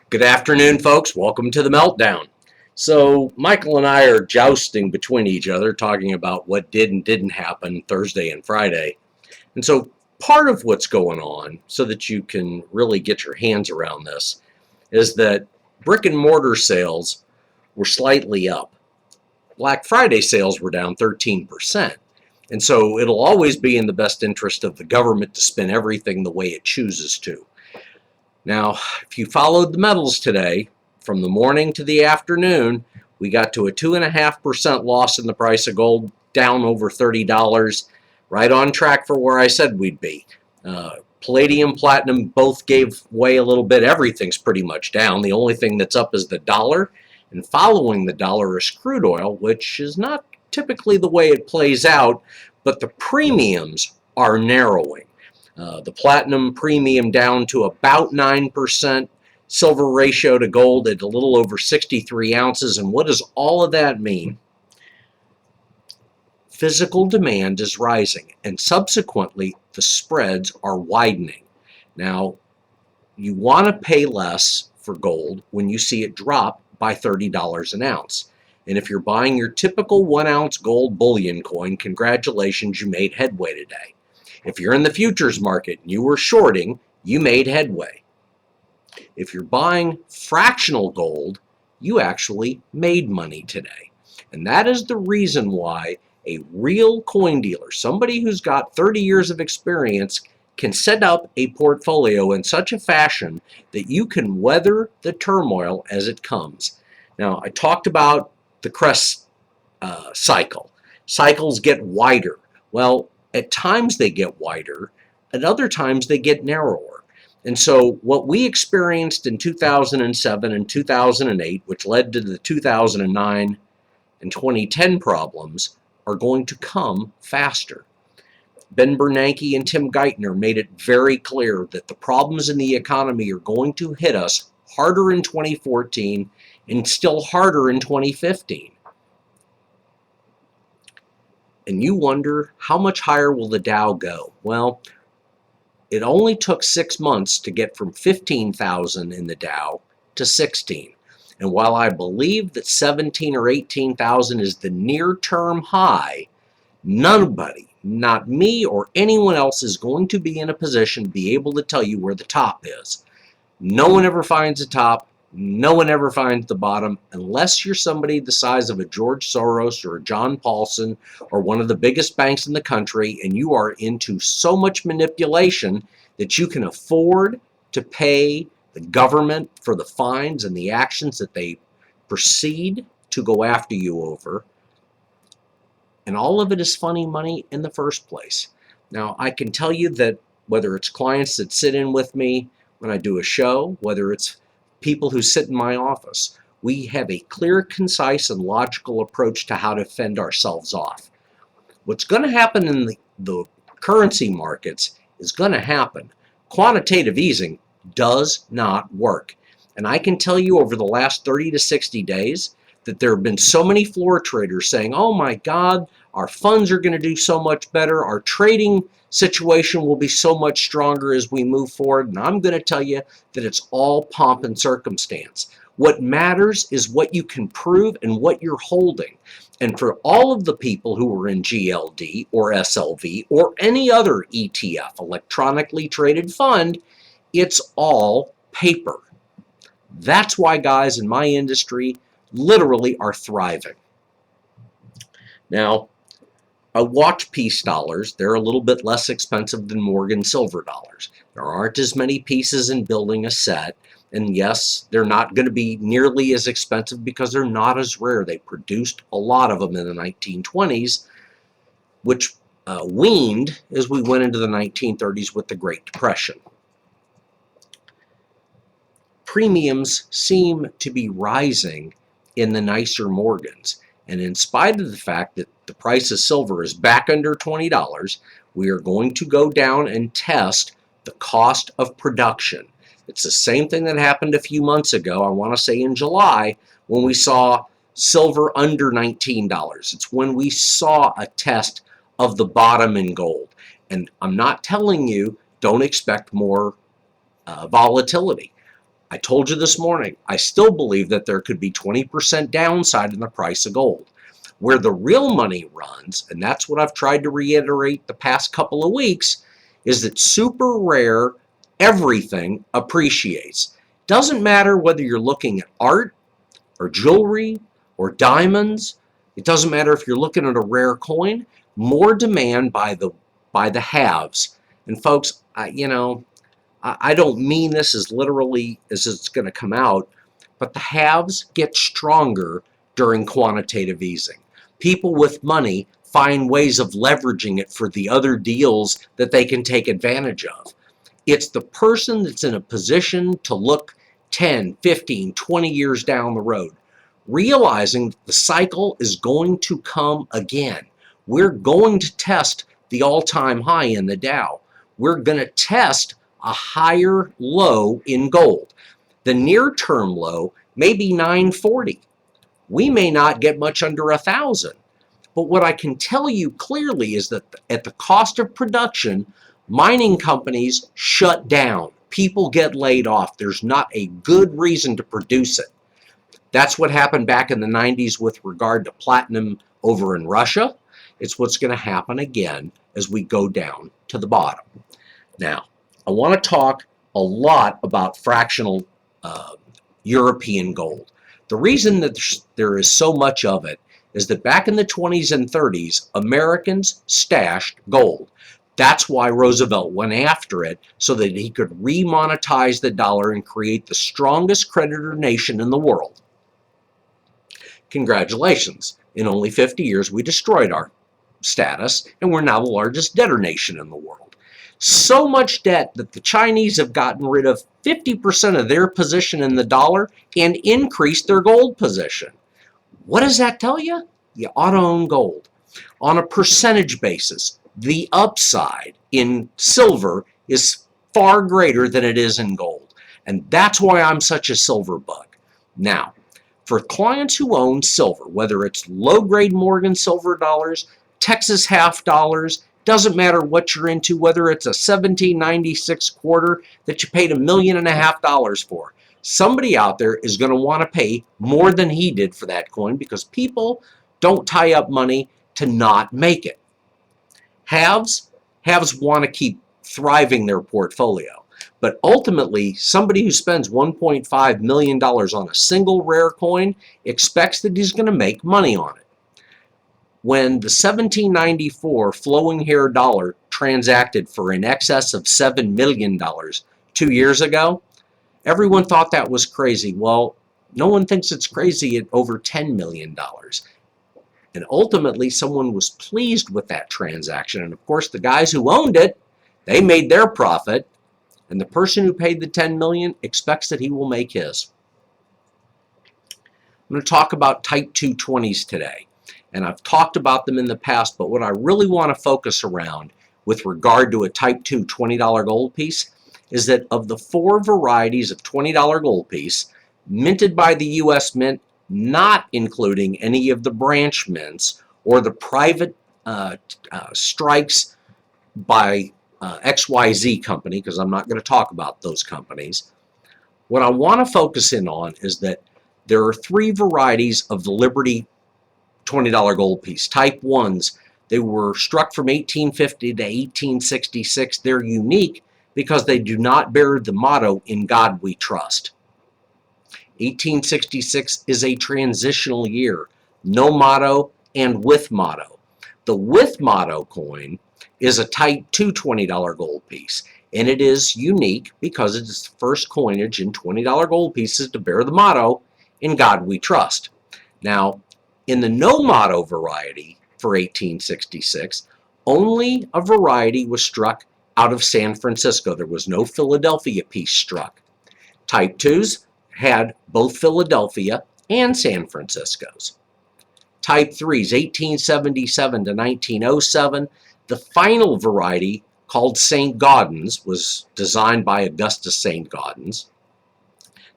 Good afternoon, folks. Welcome to the Meltdown. So, Michael and I are jousting between each other, talking about what did and didn't happen Thursday and Friday. And so, part of what's going on, so that you can really get your hands around this, is that brick and mortar sales were slightly up. Black Friday sales were down 13%. And so, it'll always be in the best interest of the government to spin everything the way it chooses to. Now, if you followed the metals today, from the morning to the afternoon, we got to a 2.5% loss in the price of gold, down over $30, right on track for where I said we'd be. Palladium, platinum both gave way a little bit. Everything's pretty much down. The only thing that's up is the dollar, and following the dollar is crude oil, which is not typically the way it plays out, but the premiums are narrowing. The platinum premium down to about 9%, silver ratio to gold at a little over 63 ounces. And what does all of that mean? Physical demand is rising, and subsequently the spreads are widening. Now, you want to pay less for gold when you see it drop by $30 an ounce. And if you're buying your typical 1-ounce gold bullion coin, congratulations, you made headway today. If you're in the futures market and you were shorting, you made headway. If you're buying fractional gold, you actually made money today. And that is the reason why a real coin dealer, somebody who's got 30 years of experience, can set up a portfolio in such a fashion that you can weather the turmoil as it comes. Now, I talked about the crest cycle. Cycles get wider. Well, at times they get wider, at other times they get narrower. And so what we experienced in 2007 and 2008, which led to the 2009 and 2010 problems, are going to come faster. Ben Bernanke and Tim Geithner made it very clear that the problems in the economy are going to hit us harder in 2014 and still harder in 2015. And you wonder, how much higher will the Dow go? Well, it only took 6 months to get from 15,000 in the Dow to 16. And while I believe that 17 or 18,000 is the near-term high, nobody, not me or anyone else, is going to be in a position to be able to tell you where the top is. No one ever finds the top. No one ever finds the bottom unless you're somebody the size of a George Soros or a John Paulson or one of the biggest banks in the country, and you are into so much manipulation that you can afford to pay the government for the fines and the actions that they proceed to go after you over. And all of it is funny money in the first place. Now, I can tell you that whether it's clients that sit in with me when I do a show, whether it's people who sit in my office, we have a clear, concise, and logical approach to how to fend ourselves off. What's going to happen in the currency markets is going to happen. Quantitative easing does not work. And I can tell you over the last 30 to 60 days that there have been so many floor traders saying, oh my God, our funds are going to do so much better, our trading situation will be so much stronger as we move forward. And I'm going to tell you that it's all pomp and circumstance. What matters is what you can prove and what you're holding. And for all of the people who are in GLD or SLV or any other ETF, electronically traded fund, it's all paper. That's why guys in my industry literally are thriving. Now, I watch peace dollars. They're a little bit less expensive than Morgan silver dollars. There aren't as many pieces in building a set. And yes, they're not going to be nearly as expensive because they're not as rare. They produced a lot of them in the 1920s, which weaned as we went into the 1930s with the Great Depression. Premiums seem to be rising in the nicer Morgans. And in spite of the fact that the price of silver is back under $20, we are going to go down and test the cost of production. It's the same thing that happened a few months ago, I want to say in July, when we saw silver under $19. It's when we saw a test of the bottom in gold. And I'm not telling you don't expect more volatility. I told you this morning, I still believe that there could be 20% downside in the price of gold. Where the real money runs, and that's what I've tried to reiterate the past couple of weeks, is that super rare everything appreciates. Doesn't matter whether you're looking at art or jewelry or diamonds. It doesn't matter if you're looking at a rare coin. More demand by the haves. And folks, I don't mean this as literally as it's going to come out, but the haves get stronger during quantitative easing. People with money find ways of leveraging it for the other deals that they can take advantage of. It's the person that's in a position to look 10, 15, 20 years down the road, realizing that the cycle is going to come again. We're going to test the all-time high in the Dow. We're going to test a higher low in gold. The near-term low may be 940. We may not get much under 1,000. But what I can tell you clearly is that at the cost of production, mining companies shut down. People get laid off. There's not a good reason to produce it. That's what happened back in the 90s with regard to platinum over in Russia. It's what's going to happen again as we go down to the bottom. Now, I want to talk a lot about fractional European gold. The reason that there is so much of it is that back in the 20s and 30s, Americans stashed gold. That's why Roosevelt went after it, so that he could remonetize the dollar and create the strongest creditor nation in the world. Congratulations. In only 50 years, we destroyed our status, and we're now the largest debtor nation in the world. So much debt that the Chinese have gotten rid of 50% of their position in the dollar and increased their gold position. What does that tell you? You ought to own gold. On a percentage basis, the upside in silver is far greater than it is in gold. And that's why I'm such a silver bug. Now, for clients who own silver, whether it's low-grade Morgan silver dollars, Texas half dollars, doesn't matter what you're into, whether it's a 1796 quarter that you paid $1.5 million for. Somebody out there is going to want to pay more than he did for that coin, because people don't tie up money to not make it. Haves want to keep thriving their portfolio. But ultimately, somebody who spends $1.5 million on a single rare coin expects that he's going to make money on it. When the 1794 flowing hair dollar transacted for in excess of $7 million 2 years ago, everyone thought that was crazy. Well, no one thinks it's crazy at over $10 million. And ultimately, someone was pleased with that transaction. And of course, the guys who owned it, they made their profit. And the person who paid the $10 million expects that he will make his. I'm going to talk about Type 220s today. And I've talked about them in the past, but what I really want to focus around with regard to a Type 2 $20 gold piece is that of the 4 varieties of $20 gold piece minted by the U.S. Mint, not including any of the branch mints or the private strikes by XYZ company, because I'm not going to talk about those companies. What I want to focus in on is that there are 3 varieties of the Liberty $20 gold piece. Type 1s, they were struck from 1850 to 1866. They're unique because they do not bear the motto, "In God We Trust." 1866 is a transitional year. No motto and with motto. The with motto coin is a Type 2 $20 gold piece, and it is unique because it is the first coinage in $20 gold pieces to bear the motto, "In God We Trust." Now, in the no motto variety for 1866, only a variety was struck out of San Francisco. There was no Philadelphia piece struck. Type 2s had both Philadelphia and San Francisco's. Type 3s, 1877 to 1907. The final variety, called St. Gaudens, was designed by Augustus St. Gaudens.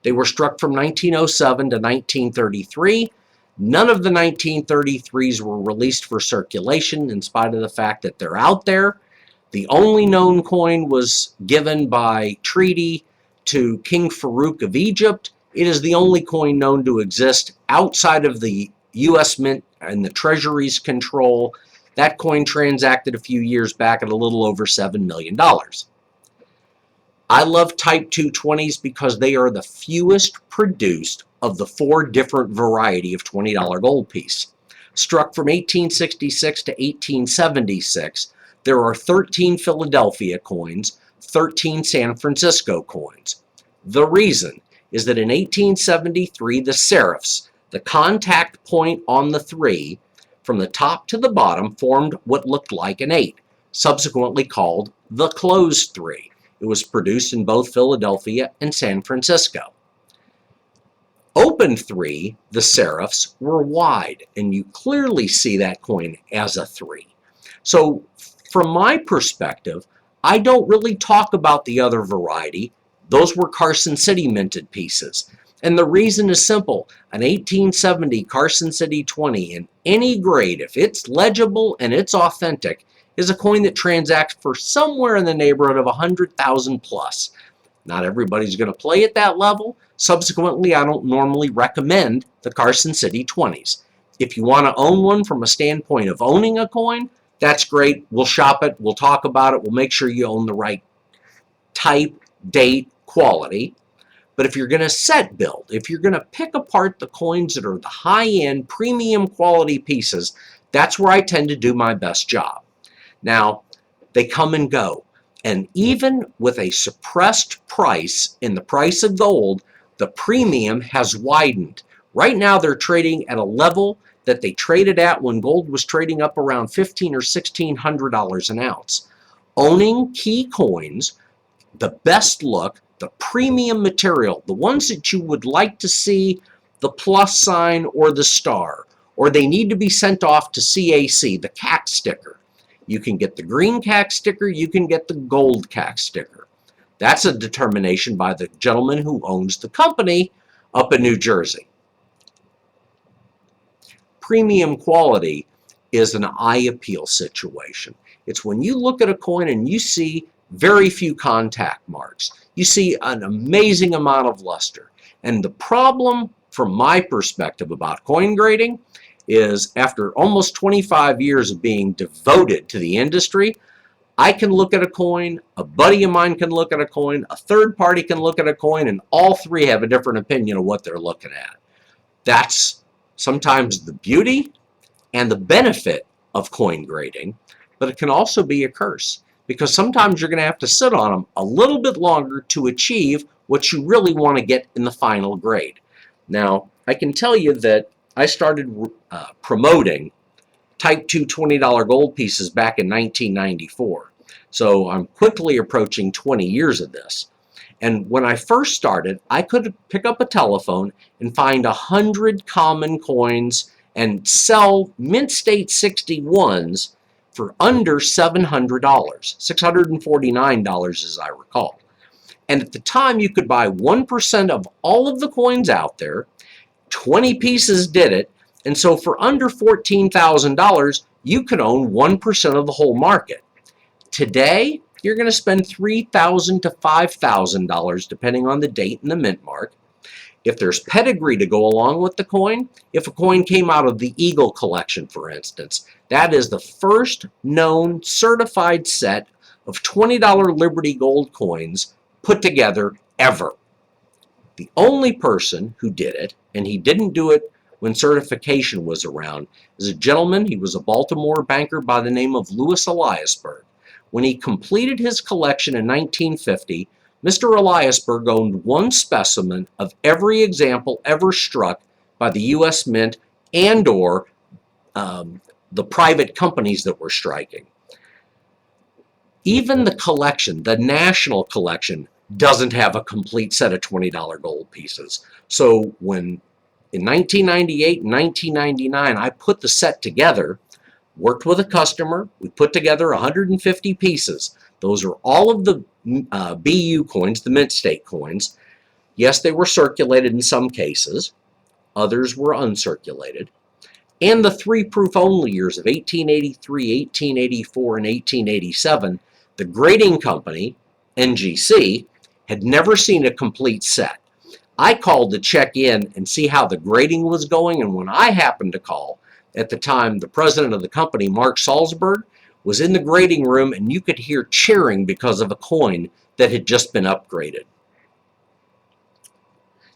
They were struck from 1907 to 1933. None of the 1933s were released for circulation, in spite of the fact that they're out there. The only known coin was given by treaty to King Farouk of Egypt. It is the only coin known to exist outside of the U.S. Mint and the Treasury's control. That coin transacted a few years back at a little over $7 million. I love Type 220s because they are the fewest produced of the 4 different variety of $20 gold piece. Struck from 1866 to 1876, there are 13 Philadelphia coins, 13 San Francisco coins. The reason is that in 1873, the serifs, the contact point on the 3, from the top to the bottom, formed what looked like an 8, subsequently called the closed 3. It was produced in both Philadelphia and San Francisco. Open 3, the serifs, were wide, and you clearly see that coin as a 3. So from my perspective, I don't really talk about the other variety. Those were Carson City minted pieces. And the reason is simple. An 1870 Carson City 20 in any grade, if it's legible and it's authentic, is a coin that transacts for somewhere in the neighborhood of 100,000 plus. Not everybody's going to play at that level. Subsequently, I don't normally recommend the Carson City 20s. If you want to own one from a standpoint of owning a coin, that's great. We'll shop it. We'll talk about it. We'll make sure you own the right type, date, quality. But if you're going to set build, if you're going to pick apart the coins that are the high-end, premium quality pieces, that's where I tend to do my best job. Now, they come and go. And even with a suppressed price in the price of gold, the premium has widened. Right now, they're trading at a level that they traded at when gold was trading up around $1,500 or $1,600 an ounce. Owning key coins, the best look, the premium material, the ones that you would like to see the plus sign or the star, or they need to be sent off to CAC, the CAC sticker. You can get the green CAC sticker, you can get the gold CAC sticker. That's a determination by the gentleman who owns the company up in New Jersey. Premium quality is an eye appeal situation. It's when you look at a coin and you see very few contact marks. You see an amazing amount of luster. And the problem from my perspective about coin grading is after almost 25 years of being devoted to the industry, I can look at a coin, a buddy of mine can look at a coin, a third party can look at a coin, and all three have a different opinion of what they're looking at. That's sometimes the beauty and the benefit of coin grading, but it can also be a curse because sometimes you're going to have to sit on them a little bit longer to achieve what you really want to get in the final grade. Now, I can tell you that I started promoting Type 2 $20 gold pieces back in 1994. So I'm quickly approaching 20 years of this. And when I first started, I could pick up a telephone and find 100 common coins and sell mint state 61s for under $700, $649 as I recall. And at the time, you could buy 1% of all of the coins out there. 20 pieces did it. And so for under $14,000, you could own 1% of the whole market. Today, you're going to spend $3,000 to $5,000 depending on the date and the mint mark. If there's pedigree to go along with the coin, if a coin came out of the Eagle collection, for instance, that is the first known certified set of $20 Liberty Gold coins put together ever. The only person who did it, and he didn't do it when certification was around, is a gentleman. He was a Baltimore banker by the name of Louis Eliasberg. When he completed his collection in 1950, Mr. Eliasberg owned one specimen of every example ever struck by the U.S. Mint and or the private companies that were striking. Even the collection, the national collection, doesn't have a complete set of $20 gold pieces. So when in 1998 and 1999, I put the set together, worked with a customer, we put together 150 pieces. Those are all of the BU coins, the mint state coins. Yes, they were circulated in some cases. Others were uncirculated. And the 3 proof only years of 1883, 1884, and 1887, the grading company, NGC, had never seen a complete set. I called to check in and see how the grading was going, and when I happened to call, at the time, the president of the company, Mark Salzberg, was in the grading room, and you could hear cheering because of a coin that had just been upgraded.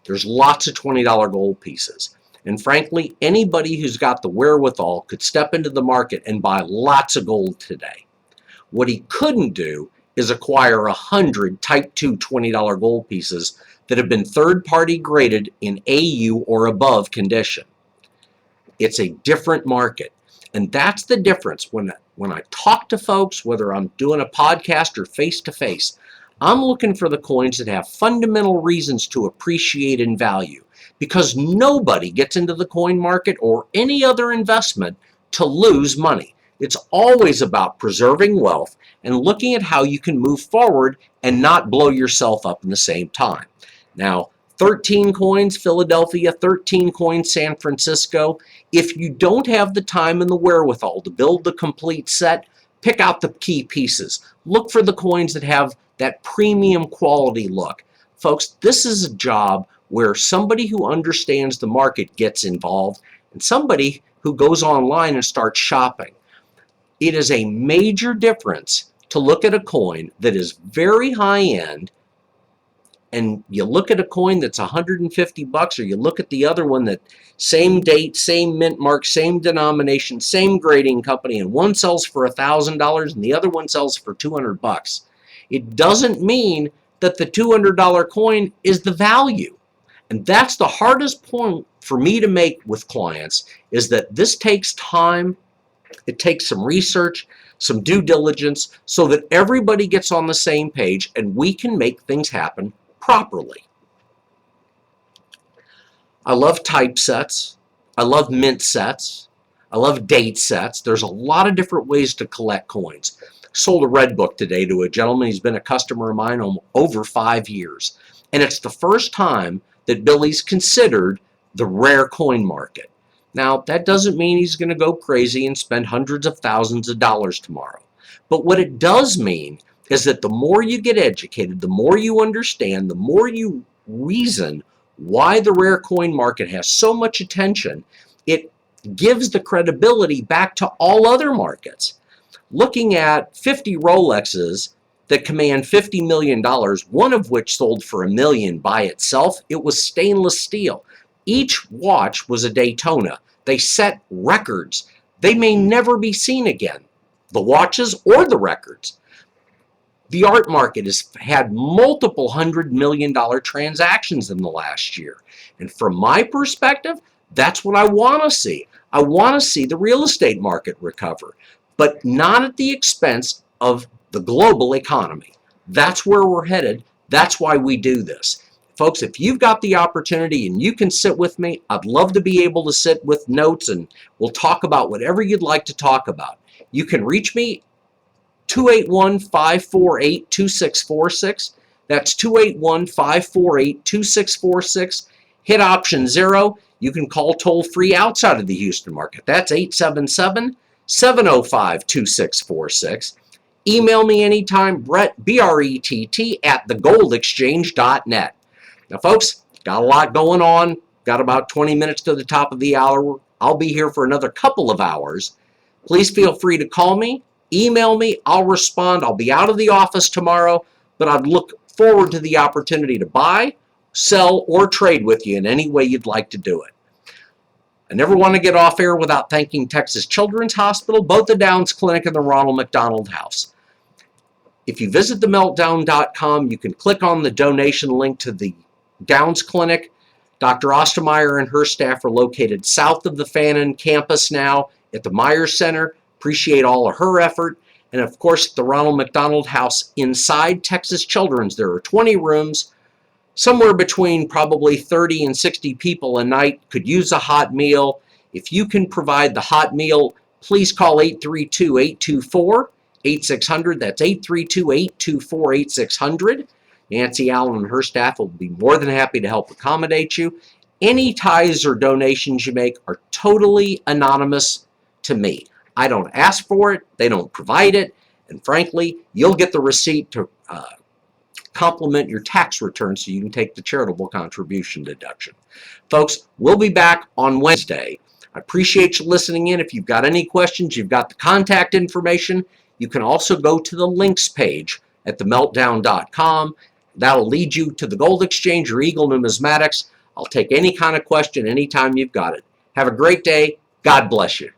There's lots of $20 gold pieces. And frankly, anybody who's got the wherewithal could step into the market and buy lots of gold today. What he couldn't do is acquire 100 Type 2 $20 gold pieces that have been third-party graded in AU or above condition. It's a different market. And that's the difference. When I talk to folks, whether I'm doing a podcast or face-to-face, I'm looking for the coins that have fundamental reasons to appreciate in value, because nobody gets into the coin market or any other investment to lose money. It's always about preserving wealth and looking at how you can move forward and not blow yourself up in the same time. Now, 13 coins Philadelphia, 13 coins San Francisco. If you don't have the time and the wherewithal to build the complete set, pick out the key pieces. Look for the coins that have that premium quality look. Folks, this is a job where somebody who understands the market gets involved and somebody who goes online and starts shopping. It is a major difference to look at a coin that is very high end, and you look at a coin that's $150, or you look at the other one that same date, same mint mark, same denomination, same grading company, and one sells for $1,000 and the other one sells for $200. It doesn't mean that the $200 coin is the value. And that's the hardest point for me to make with clients, is that this takes time, it takes some research, some due diligence, so that everybody gets on the same page and we can make things happen properly. I love type sets. I love mint sets. I love date sets. There's a lot of different ways to collect coins. Sold a red book today to a gentleman. He's been a customer of mine over 5 years. And it's the first time that Billy's considered the rare coin market. Now, that doesn't mean he's going to go crazy and spend hundreds of thousands of dollars tomorrow. But what it does mean is that the more you get educated, the more you understand, the more you reason why the rare coin market has so much attention, it gives the credibility back to all other markets. Looking at 50 Rolexes that command $50 million, one of which sold for $1 million by itself, it was stainless steel. Each watch was a Daytona. They set records. They may never be seen again, the watches or the records. The art market has had multiple $100 million transactions in the last year. And from my perspective, that's what I want to see. I want to see the real estate market recover, but not at the expense of the global economy. That's where we're headed. That's why we do this. Folks, if you've got the opportunity and you can sit with me, I'd love to be able to sit with notes and we'll talk about whatever you'd like to talk about. You can reach me 281-548-2646. That's 281-548-2646. Hit option 0. You can call toll free outside of the Houston market. That's 877-705-2646. Email me anytime, Brett, B-R-E-T-T, @thegoldexchange.net. Now, folks, got a lot going on. Got about 20 minutes to the top of the hour. I'll be here for another couple of hours. Please feel free to call me, email me. I'll respond. I'll be out of the office tomorrow, but I'd look forward to the opportunity to buy, sell, or trade with you in any way you'd like to do it. I never want to get off air without thanking Texas Children's Hospital, both the Downs Clinic and the Ronald McDonald House. If you visit themeltdown.com, you can click on the donation link to the Downs Clinic. Dr. Ostermeyer and her staff are located south of the Fannin campus now at the Myers Center. Appreciate all of her effort. And of course, the Ronald McDonald House inside Texas Children's, there are 20 rooms. Somewhere between probably 30 and 60 people a night could use a hot meal. If you can provide the hot meal, please call 832-824-8600. That's 832-824-8600. Nancy Allen and her staff will be more than happy to help accommodate you. Any tithes or donations you make are totally anonymous to me. I don't ask for it. They don't provide it. And frankly, you'll get the receipt to complement your tax return so you can take the charitable contribution deduction. Folks, we'll be back on Wednesday. I appreciate you listening in. If you've got any questions, you've got the contact information. You can also go to the links page at themeltdown.com. That'll lead you to the Gold Exchange or Eagle Numismatics. I'll take any kind of question anytime you've got it. Have a great day. God bless you.